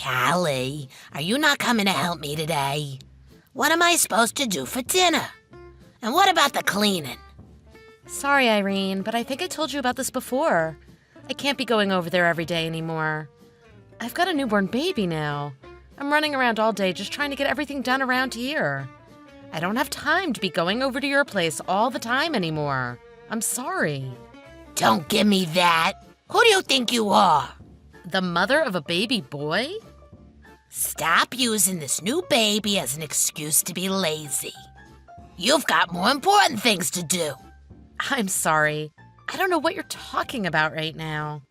Callie, are you not coming to help me today? What am I supposed to do for dinner? And what about the cleaning? Sorry, Irene, but I think I told you about this before. I can't be going over there every day anymore. I've got a newborn baby now. I'm running around all day just trying to get everything done around here. I don't have time to be going over to your place all the time anymore. I'm sorry. Don't give me that. Who do you think you are? The mother of a baby boy? Stop using this new baby as an excuse to be lazy. You've got more important things to do. I'm sorry. I don't know what you're talking about right now.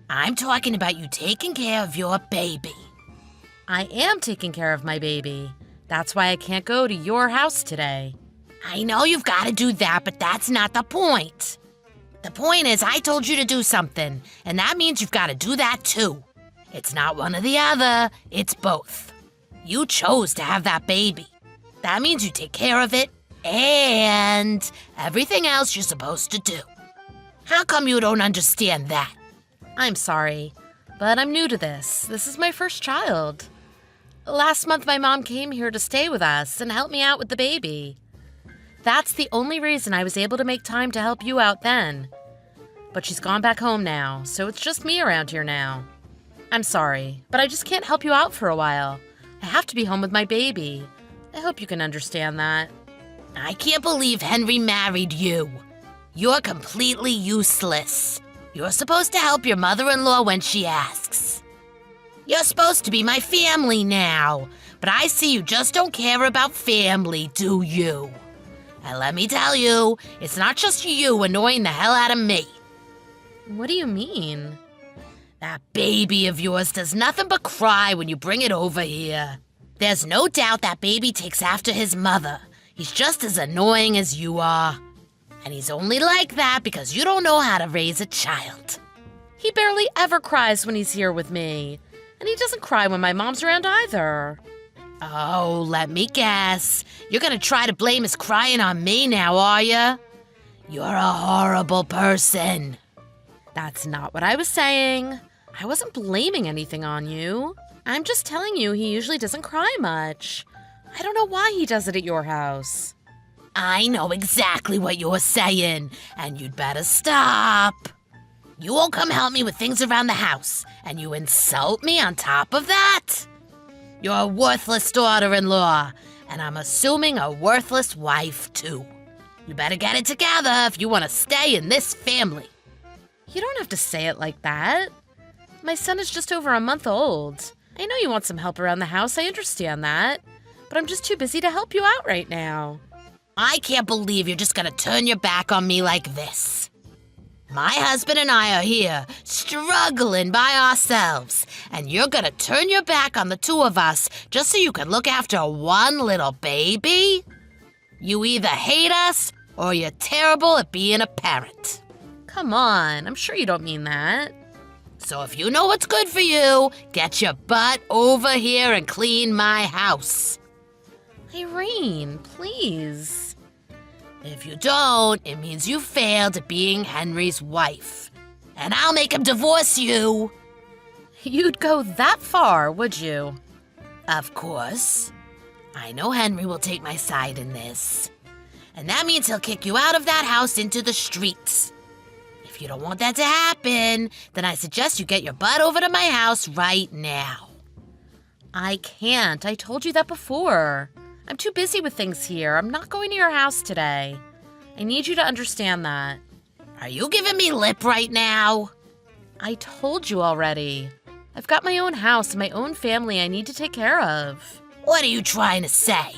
I'm talking about you taking care of your baby. I am taking care of my baby. That's why I can't go to your house today. I know you've got to do that, but that's not the point. The point is I told you to do something, and that means you've got to do that too. It's not one or the other, it's both. You chose to have that baby. That means you take care of it and everything else you're supposed to do. How come you don't understand that? I'm sorry, but I'm new to this. This is my first child. Last month, my mom came here to stay with us and help me out with the baby. That's the only reason I was able to make time to help you out then. But she's gone back home now, so it's just me around here now. I'm sorry, but I just can't help you out for a while. I have to be home with my baby. I hope you can understand that. I can't believe Henry married you. You're completely useless. You're supposed to help your mother-in-law when she asks. You're supposed to be my family now, but I see you just don't care about family, do you? And let me tell you, it's not just you annoying the hell out of me. What do you mean? That baby of yours does nothing but cry when you bring it over here. There's no doubt that baby takes after his mother. He's just as annoying as you are. And he's only like that because you don't know how to raise a child. He barely ever cries when he's here with me. And he doesn't cry when my mom's around either. Oh, let me guess. You're gonna try to blame his crying on me now, are you? You're a horrible person. That's not what I was saying. I wasn't blaming anything on you. I'm just telling you he usually doesn't cry much. I don't know why he does it at your house. I know exactly what you're saying, and you'd better stop. You won't come help me with things around the house, and you insult me on top of that? You're a worthless daughter-in-law, and I'm assuming a worthless wife, too. You better get it together if you want to stay in this family. You don't have to say it like that. My son is just over a month old. I know you want some help around the house, I understand that. But I'm just too busy to help you out right now. I can't believe you're just gonna turn your back on me like this. My husband and I are here, struggling by ourselves, and you're gonna turn your back on the two of us just so you can look after one little baby? You either hate us or you're terrible at being a parent. Come on, I'm sure you don't mean that. So if you know what's good for you, get your butt over here and clean my house. Irene, please. If you don't, it means you failed at being Henry's wife. And I'll make him divorce you. You'd go that far, would you? Of course. I know Henry will take my side in this. And that means he'll kick you out of that house into the streets. If you don't want that to happen, then I suggest you get your butt over to my house right now. I can't. I told you that before. I'm too busy with things here. I'm not going to your house today. I need you to understand that. Are you giving me lip right now? I told you already. I've got my own house and my own family I need to take care of. What are you trying to say?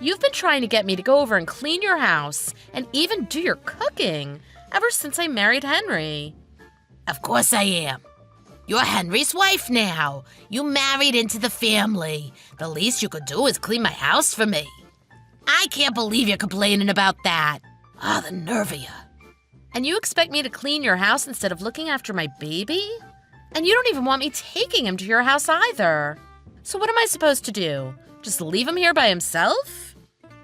You've been trying to get me to go over and clean your house and even do your cooking ever since I married Henry. Of course I am. You're Henry's wife now. You married into the family. The least you could do is clean my house for me. I can't believe you're complaining about that. Ah, the nerve of you. And you expect me to clean your house instead of looking after my baby? And you don't even want me taking him to your house either. So what am I supposed to do? Just leave him here by himself?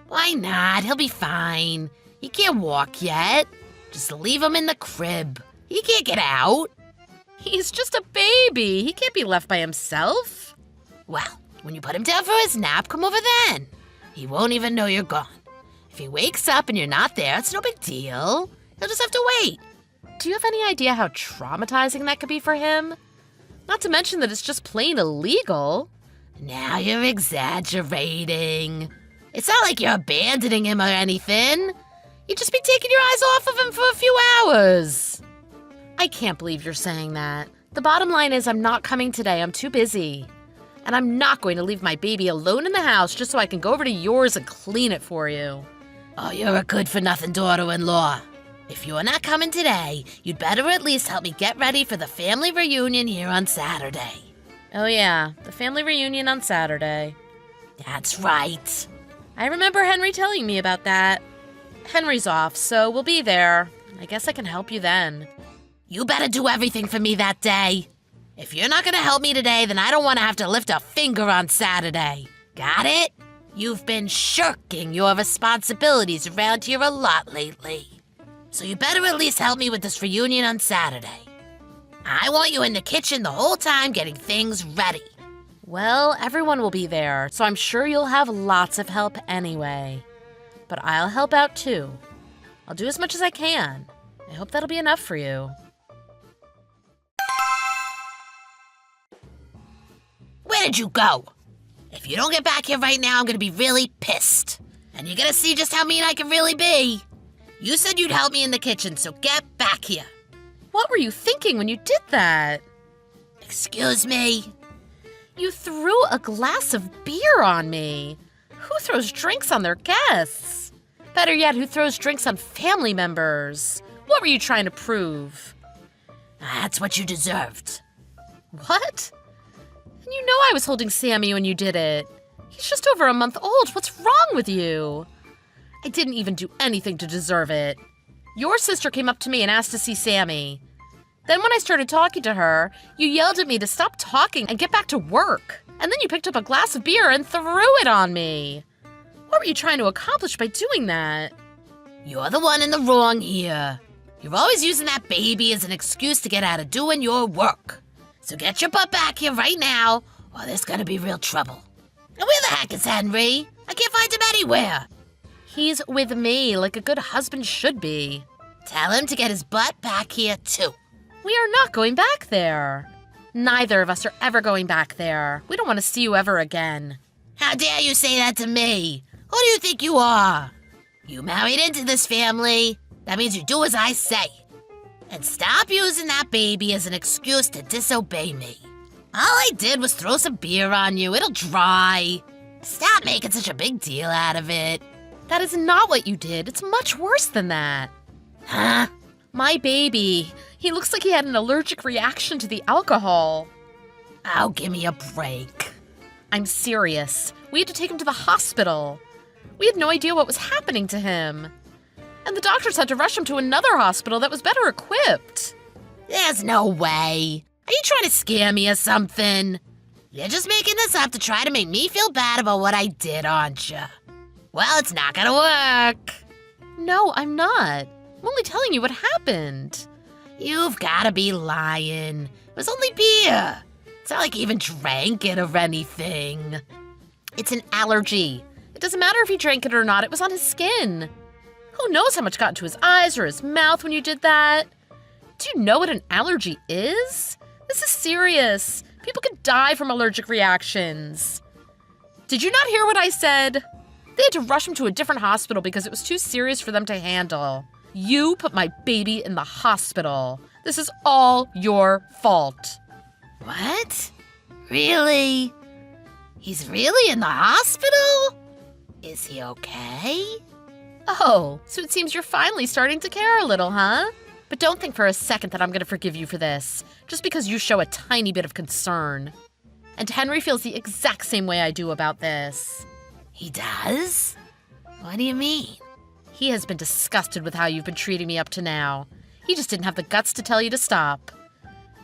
Why not? He'll be fine. He can't walk yet. Just leave him in the crib. He can't get out. He's just a baby. He can't be left by himself. Well, when you put him down for his nap, come over then. He won't even know you're gone. If he wakes up and you're not there, it's no big deal. He'll just have to wait. Do you have any idea how traumatizing that could be for him? Not to mention that it's just plain illegal. Now you're exaggerating. It's not like you're abandoning him or anything. You'd just be taking your eyes off of him for a few hours. I can't believe you're saying that. The bottom line is I'm not coming today. I'm too busy. And I'm not going to leave my baby alone in the house just so I can go over to yours and clean it for you. Oh, you're a good-for-nothing daughter-in-law. If you're not coming today, you'd better at least help me get ready for the family reunion here on Saturday. Oh yeah, the family reunion on Saturday. That's right. I remember Henry telling me about that. Henry's off, so we'll be there. I guess I can help you then. You better do everything for me that day. If you're not going to help me today, then I don't want to have to lift a finger on Saturday. Got it? You've been shirking your responsibilities around here a lot lately. So you better at least help me with this reunion on Saturday. I want you in the kitchen the whole time getting things ready. Well, everyone will be there, so I'm sure you'll have lots of help anyway. But I'll help out too. I'll do as much as I can. I hope that'll be enough for you. Where did you go? If you don't get back here right now, I'm gonna be really pissed. And you're gonna see just how mean I can really be. You said you'd help me in the kitchen, so get back here. What were you thinking when you did that? Excuse me? You threw a glass of beer on me. Who throws drinks on their guests? Better yet, who throws drinks on family members? What were you trying to prove? That's what you deserved. What? And you know I was holding Sammy when you did it. He's just over a month old. What's wrong with you? I didn't even do anything to deserve it. Your sister came up to me and asked to see Sammy. Then when I started talking to her, you yelled at me to stop talking and get back to work. And then you picked up a glass of beer and threw it on me. What were you trying to accomplish by doing that? You're the one in the wrong here. You're always using that baby as an excuse to get out of doing your work. So get your butt back here right now, or there's gonna be real trouble. And where the heck is Henry? I can't find him anywhere. He's with me, like a good husband should be. Tell him to get his butt back here, too. We are not going back there. Neither of us are ever going back there. We don't want to see you ever again. How dare you say that to me? Who do you think you are? You married into this family. That means you do as I say. And stop using that baby as an excuse to disobey me. All I did was throw some beer on you. It'll dry. Stop making such a big deal out of it. That is not what you did. It's much worse than that. Huh? My baby. He looks like he had an allergic reaction to the alcohol. Oh, give me a break. I'm serious. We had to take him to the hospital. We had no idea what was happening to him. And the doctors had to rush him to another hospital that was better equipped. There's no way. Are you trying to scare me or something? You're just making this up to try to make me feel bad about what I did, aren't you? Well, it's not gonna work. No, I'm not. I'm only telling you what happened. You've gotta be lying. It was only beer. It's not like he even drank it or anything. It's an allergy. It doesn't matter if he drank it or not. It was on his skin. Who knows how much got into his eyes or his mouth when you did that? Do you know what an allergy is? This is serious. People can die from allergic reactions. Did you not hear what I said? They had to rush him to a different hospital because it was too serious for them to handle. You put my baby in the hospital. This is all your fault. What? Really? He's really in the hospital? Is he okay? Oh, so it seems you're finally starting to care a little, huh? But don't think for a second that I'm going to forgive you for this, just because you show a tiny bit of concern. And Henry feels the exact same way I do about this. He does? What do you mean? He has been disgusted with how you've been treating me up to now. He just didn't have the guts to tell you to stop.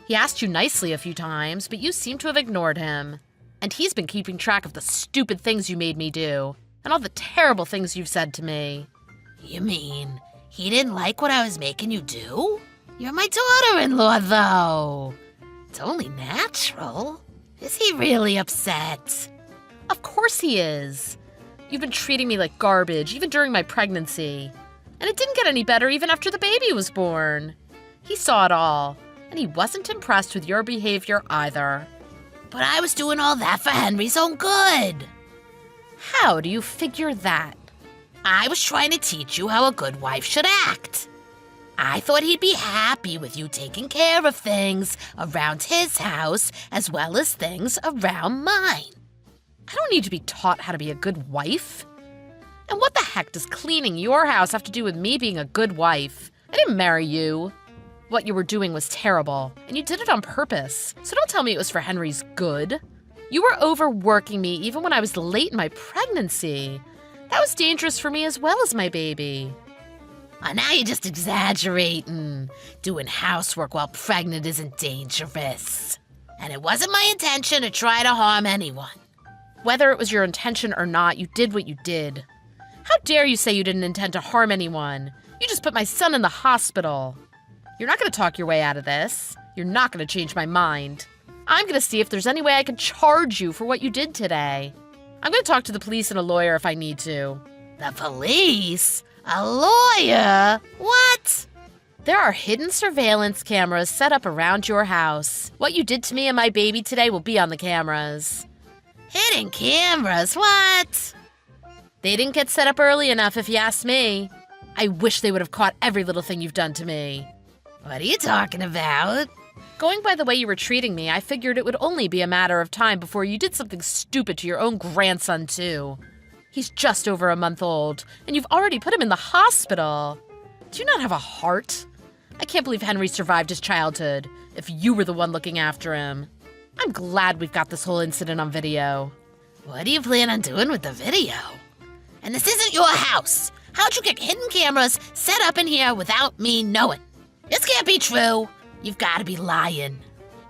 He asked you nicely a few times, but you seem to have ignored him. And he's been keeping track of the stupid things you made me do, and all the terrible things you've said to me. You mean he didn't like what I was making you do? You're my daughter-in-law, though. It's only natural. Is he really upset? Of course he is. You've been treating me like garbage, even during my pregnancy. And it didn't get any better even after the baby was born. He saw it all, and he wasn't impressed with your behavior either. But I was doing all that for Henry's own good. How do you figure that? I was trying to teach you how a good wife should act. I thought he'd be happy with you taking care of things around his house as well as things around mine. I don't need to be taught how to be a good wife. And what the heck does cleaning your house have to do with me being a good wife? I didn't marry you. What you were doing was terrible, and you did it on purpose. So don't tell me it was for Henry's good. You were overworking me even when I was late in my pregnancy. That was dangerous for me as well as my baby. Oh, now you're just exaggerating. Doing housework while pregnant isn't dangerous. And it wasn't my intention to try to harm anyone. Whether it was your intention or not, you did what you did. How dare you say you didn't intend to harm anyone? You just put my son in the hospital. You're not going to talk your way out of this. You're not going to change my mind. I'm going to see if there's any way I can charge you for what you did today. I'm going to talk to the police and a lawyer if I need to. The police? A lawyer? What? There are hidden surveillance cameras set up around your house. What you did to me and my baby today will be on the cameras. Hidden cameras? What? They didn't get set up early enough, if you ask me. I wish they would have caught every little thing you've done to me. What are you talking about? Going by the way you were treating me, I figured it would only be a matter of time before you did something stupid to your own grandson, too. He's just over a month old, and you've already put him in the hospital. Do you not have a heart? I can't believe Henry survived his childhood, if you were the one looking after him. I'm glad we've got this whole incident on video. What do you plan on doing with the video? And this isn't your house. How'd you get hidden cameras set up in here without me knowing? This can't be true. You've got to be lying.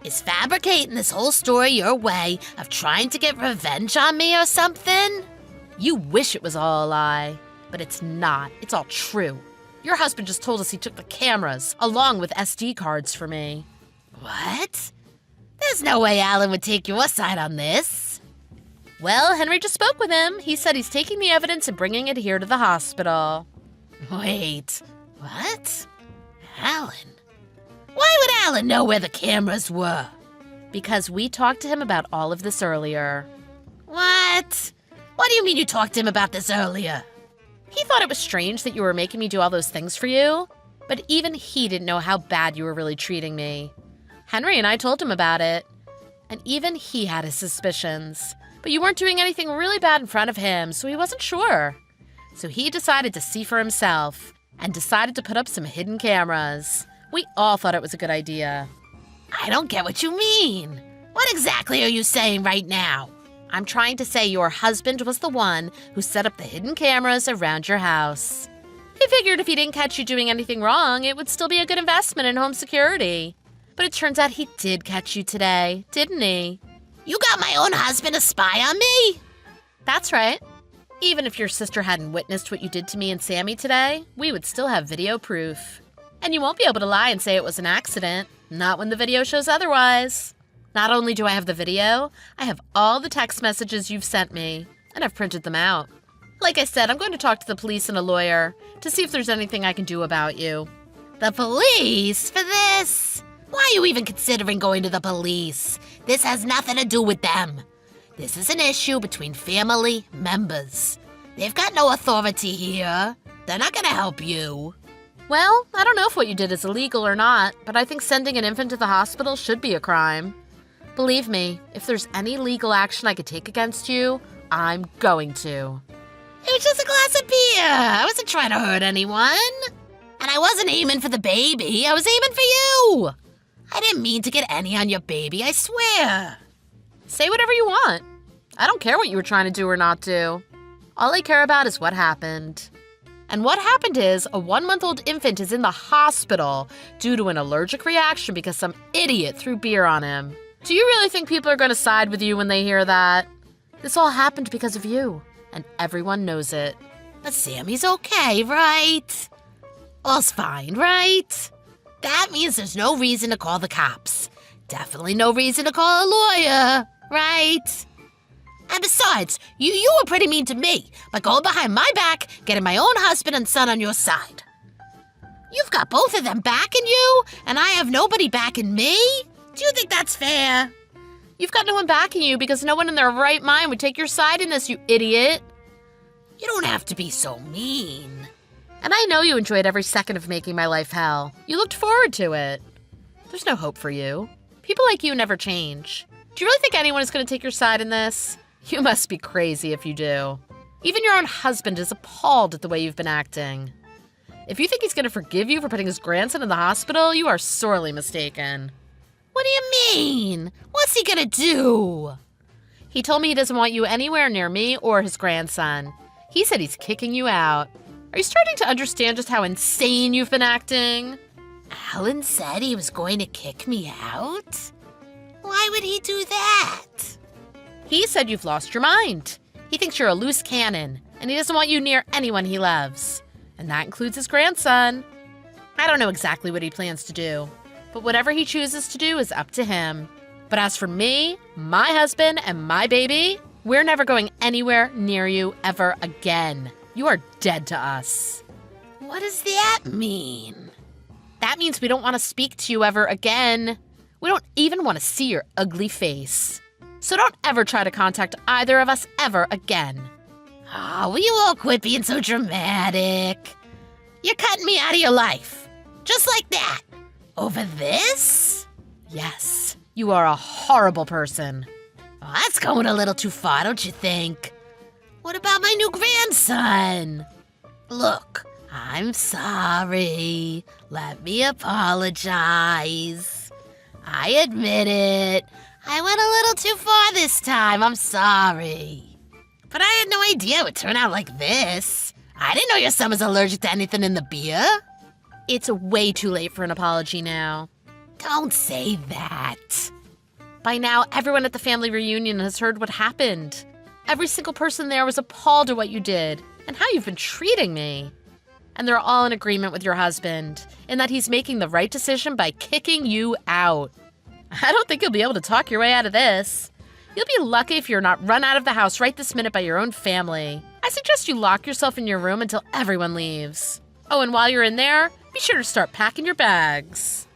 Is fabricating this whole story your way of trying to get revenge on me or something? You wish it was all a lie, but it's not. It's all true. Your husband just told us he took the cameras, along with SD cards for me. What? There's no way Alan would take your side on this. Well, Henry just spoke with him. He said he's taking the evidence and bringing it here to the hospital. Wait, what? Alan? Why would Alan know where the cameras were? Because we talked to him about all of this earlier. What? What do you mean you talked to him about this earlier? He thought it was strange that you were making me do all those things for you, but even he didn't know how bad you were really treating me. Henry and I told him about it, and even he had his suspicions. But you weren't doing anything really bad in front of him, so he wasn't sure. So he decided to see for himself and decided to put up some hidden cameras. We all thought it was a good idea. I don't get what you mean. What exactly are you saying right now? I'm trying to say your husband was the one who set up the hidden cameras around your house. He figured if he didn't catch you doing anything wrong, it would still be a good investment in home security. But it turns out he did catch you today, didn't he? You got my own husband to spy on me? That's right. Even if your sister hadn't witnessed what you did to me and Sammy today, we would still have video proof. And you won't be able to lie and say it was an accident, not when the video shows otherwise. Not only do I have the video, I have all the text messages you've sent me, and I've printed them out. Like I said, I'm going to talk to the police and a lawyer to see if there's anything I can do about you. The police? For this? Why are you even considering going to the police? This has nothing to do with them. This is an issue between family members. They've got no authority here. They're not gonna help you. Well, I don't know if what you did is illegal or not, but I think sending an infant to the hospital should be a crime. Believe me, if there's any legal action I could take against you, I'm going to. It was just a glass of beer. I wasn't trying to hurt anyone. And I wasn't aiming for the baby. I was aiming for you. I didn't mean to get any on your baby, I swear. Say whatever you want. I don't care what you were trying to do or not do. All I care about is what happened. And what happened is a 1-month-old infant is in the hospital due to an allergic reaction because some idiot threw beer on him. Do you really think people are going to side with you when they hear that? This all happened because of you, and everyone knows it. But Sammy's okay, right? All's fine, right? That means there's no reason to call the cops. Definitely no reason to call a lawyer. right? And besides, you were pretty mean to me by going behind my back, getting my own husband and son on your side. You've got both of them backing you, and I have nobody backing me? Do you think that's fair? You've got no one backing you because no one in their right mind would take your side in this, you idiot. You don't have to be so mean. And I know you enjoyed every second of making my life hell. You looked forward to it. There's no hope for you. People like you never change. Do you really think anyone is going to take your side in this? You must be crazy if you do. Even your own husband is appalled at the way you've been acting. If you think he's going to forgive you for putting his grandson in the hospital, you are sorely mistaken. What do you mean? What's he gonna do? He told me he doesn't want you anywhere near me or his grandson. He said he's kicking you out. Are you starting to understand just how insane you've been acting? Alan said he was going to kick me out? Why would he do that? He said you've lost your mind. He thinks you're a loose cannon, and he doesn't want you near anyone he loves. And that includes his grandson. I don't know exactly what he plans to do, but whatever he chooses to do is up to him. But as for me, my husband, and my baby, we're never going anywhere near you ever again. You are dead to us. What does that mean? That means we don't want to speak to you ever again. We don't even want to see your ugly face. So don't ever try to contact either of us ever again. Oh, will you all quit being so dramatic? You're cutting me out of your life. Just like that. Over this? Yes, you are a horrible person. Oh, that's going a little too far, don't you think? What about my new grandson? Look, I'm sorry. Let me apologize. I admit it. I went a little too far this time. I'm sorry. But I had no idea it would turn out like this. I didn't know your son was allergic to anything in the beer. It's way too late for an apology now. Don't say that. By now, everyone at the family reunion has heard what happened. Every single person there was appalled at what you did and how you've been treating me. And they're all in agreement with your husband in that he's making the right decision by kicking you out. I don't think you'll be able to talk your way out of this. You'll be lucky if you're not run out of the house right this minute by your own family. I suggest you lock yourself in your room until everyone leaves. Oh, and while you're in there, be sure to start packing your bags.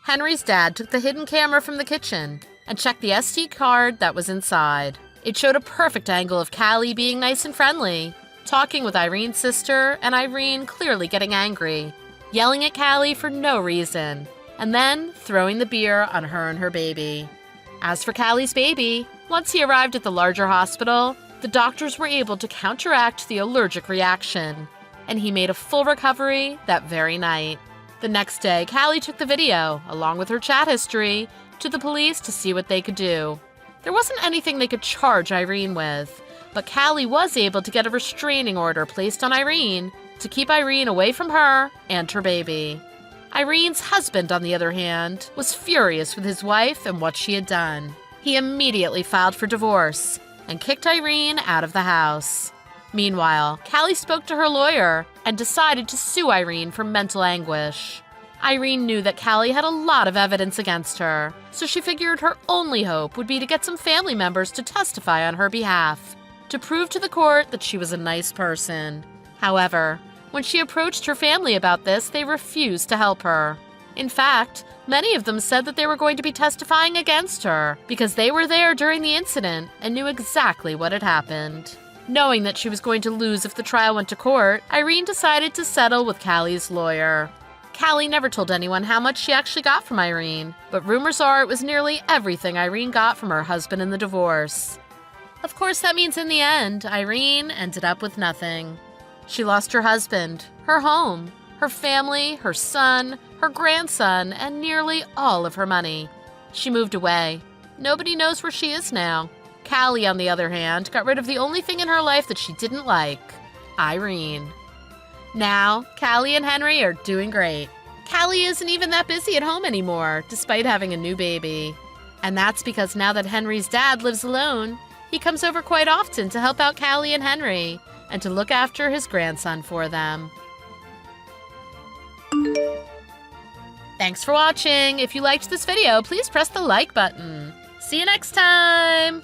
Henry's dad took the hidden camera from the kitchen and checked the SD card that was inside. It showed a perfect angle of Callie being nice and friendly, talking with Irene's sister, and Irene clearly getting angry, yelling at Callie for no reason, and then throwing the beer on her and her baby. As for Callie's baby, once he arrived at the larger hospital, the doctors were able to counteract the allergic reaction, and he made a full recovery that very night. The next day, Callie took the video, along with her chat history, to the police to see what they could do. There wasn't anything they could charge Irene with, but Callie was able to get a restraining order placed on Irene to keep Irene away from her and her baby. Irene's husband, on the other hand, was furious with his wife and what she had done. He immediately filed for divorce and kicked Irene out of the house. Meanwhile, Callie spoke to her lawyer and decided to sue Irene for mental anguish. Irene knew that Callie had a lot of evidence against her, so she figured her only hope would be to get some family members to testify on her behalf, to prove to the court that she was a nice person. However, when she approached her family about this, they refused to help her. In fact, many of them said that they were going to be testifying against her because they were there during the incident and knew exactly what had happened. Knowing that she was going to lose if the trial went to court, Irene decided to settle with Callie's lawyer. Callie never told anyone how much she actually got from Irene, but rumors are it was nearly everything Irene got from her husband in the divorce. Of course, that means in the end, Irene ended up with nothing. She lost her husband, her home, her family, her son, her grandson, and nearly all of her money. She moved away. Nobody knows where she is now. Callie, on the other hand, got rid of the only thing in her life that she didn't like, Irene. Now, Callie and Henry are doing great. Callie isn't even that busy at home anymore, despite having a new baby. And that's because now that Henry's dad lives alone, he comes over quite often to help out Callie and Henry, and to look after his grandson for them. Thanks for watching. If you liked this video, please press the like button. See you next time.